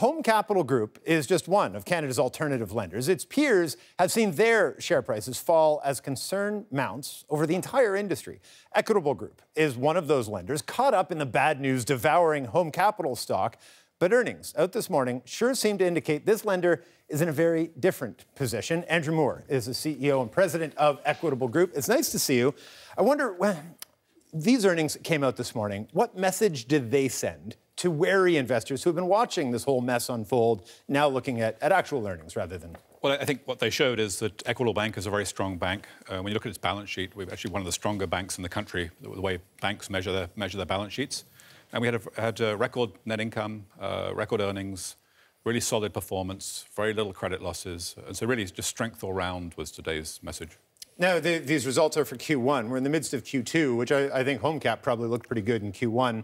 Home Capital Group is just one of Canada's alternative lenders. Its peers have seen their share prices fall as concern mounts over the entire industry. Equitable Group is one of those lenders caught up in the bad news devouring Home Capital stock. But earnings out this morning sure seem to indicate this lender is in a very different position. Andrew Moore is the CEO and president of Equitable Group. It's nice to see you. I wonder, when these earnings came out this morning, what message did they send to wary investors who have been watching this whole mess unfold, now looking at actual earnings rather than... Well, I think what they showed is that Equitable Bank is a very strong bank. When you look at its balance sheet, we're actually one of the stronger banks in the country, the way banks measure their balance sheets. And we had a record net income, record earnings, really solid performance, very little credit losses. And so really just strength all round was today's message. Now, these results are for Q1. We're in the midst of Q2, which I think HomeCap probably looked pretty good in Q1.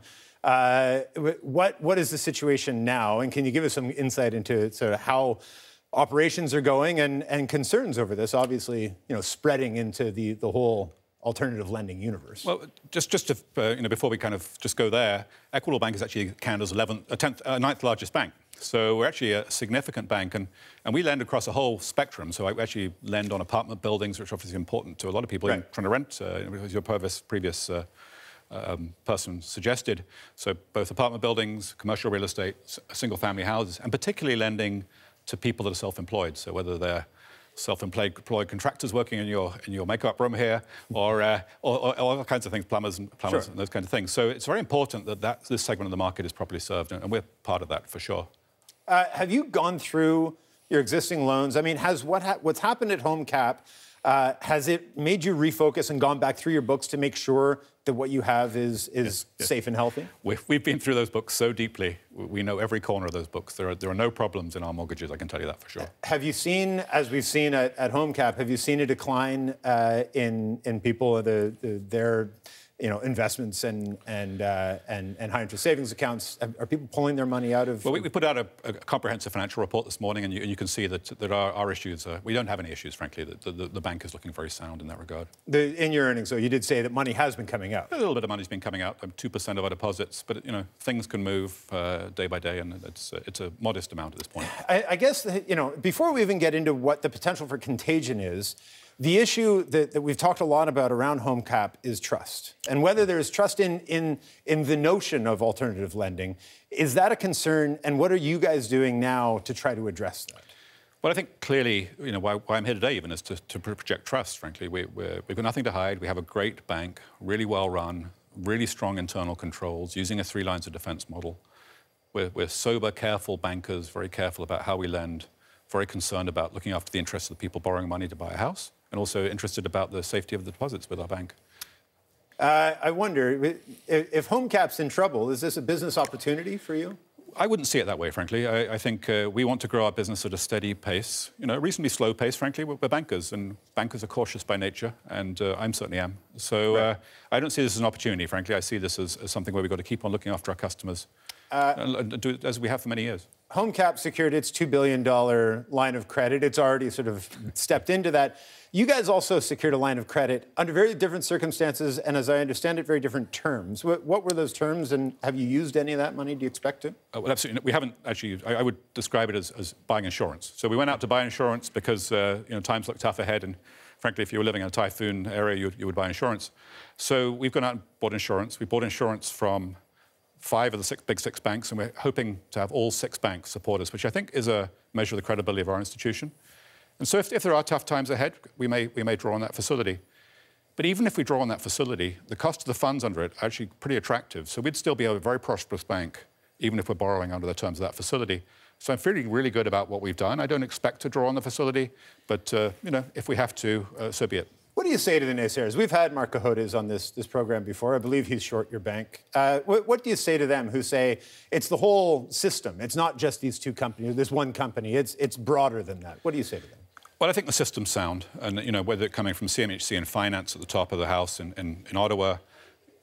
What is the situation now? And can you give us some insight into sort of how operations are going and concerns over this, obviously, spreading into the whole alternative lending universe? Well, just to, before we kind of just go there, Equitable Bank is actually Canada's 9th largest bank. So we're actually a significant bank, and we lend across a whole spectrum. So I actually lend on apartment buildings, which obviously is important to a lot of people trying to rent, as your previous person suggested. So both apartment buildings, commercial real estate, single-family houses, and particularly lending to people that are self-employed. So whether they're self-employed contractors working in your makeup room here, or all kinds of things, plumbers and those kinds of things. So it's very important that this segment of the market is properly served, and we're part of that for sure. Have you gone through your existing loans? I mean, has what's happened at HomeCap, has it made you refocus and gone back through your books to make sure that what you have is safe and healthy? We've been through those books so deeply. We know every corner of those books. There are no problems in our mortgages, I can tell you that for sure. Have you seen, as we've seen at HomeCap, have you seen a decline in people, their investments and high interest savings accounts? Are people pulling their money out of? Well, we put out a comprehensive financial report this morning, and you can see that there are issues. We don't have any issues, frankly. The bank is looking very sound in that regard. In your earnings, though, you did say that money has been coming out. A little bit of money's been coming out, 2% of our deposits, but things can move day by day, and it's a modest amount at this point. I guess before we even get into what the potential for contagion is, the issue that we've talked a lot about around HomeCap is trust. And whether there is trust in the notion of alternative lending, is that a concern? And what are you guys doing now to try to address that? Well, I think clearly, why I'm here today even is to project trust, frankly. We've got nothing to hide. We have a great bank, really well run, really strong internal controls, using a 3 lines of defense model. We're sober, careful bankers, very careful about how we lend, very concerned about looking after the interests of the people borrowing money to buy a house, and also interested about the safety of the deposits with our bank. I wonder, if HomeCap's in trouble, is this a business opportunity for you? I wouldn't see it that way, frankly. I think we want to grow our business at a steady pace, a reasonably slow pace, frankly. We're bankers, and bankers are cautious by nature, and I certainly am. So I don't see this as an opportunity, frankly. I see this as something where we've got to keep on looking after our customers, and do it as we have for many years. HomeCap secured its $2 billion line of credit. It's already sort of stepped into that. You guys also secured a line of credit under very different circumstances and, as I understand it, very different terms. What were those terms, and have you used any of that money? Do you expect to? Well, absolutely. We haven't actually. I would describe it as buying insurance. So we went out to buy insurance because times look tough ahead, and frankly, if you were living in a typhoon area, you would buy insurance. So we've gone out and bought insurance. We bought insurance from 5 of the big six banks, and we're hoping to have all 6 banks support us, which I think is a measure of the credibility of our institution. And so if there are tough times ahead, we may draw on that facility. But even if we draw on that facility, the cost of the funds under it are actually pretty attractive. So we'd still be a very prosperous bank, even if we're borrowing under the terms of that facility. So I'm feeling really good about what we've done. I don't expect to draw on the facility, but if we have to, so be it. What do you say to the naysayers? We've had Mark Cahodes on this program before. I believe he's short your bank. What do you say to them who say it's the whole system? It's not just these 2 companies, this one company. It's broader than that. What do you say to them? Well, I think the system's sound, and whether it's coming from CMHC and finance at the top of the house in Ottawa,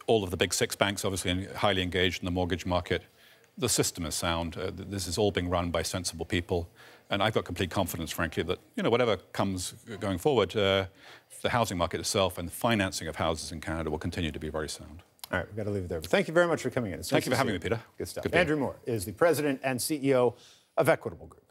all of the big 6 banks obviously highly engaged in the mortgage market, the system is sound. This is all being run by sensible people. And I've got complete confidence, frankly, that whatever comes going forward, the housing market itself and the financing of houses in Canada will continue to be very sound. All right, we've got to leave it there. But thank you very much for coming in. Thank you for having me, Peter. Good stuff. Andrew Moore is the president and CEO of Equitable Group.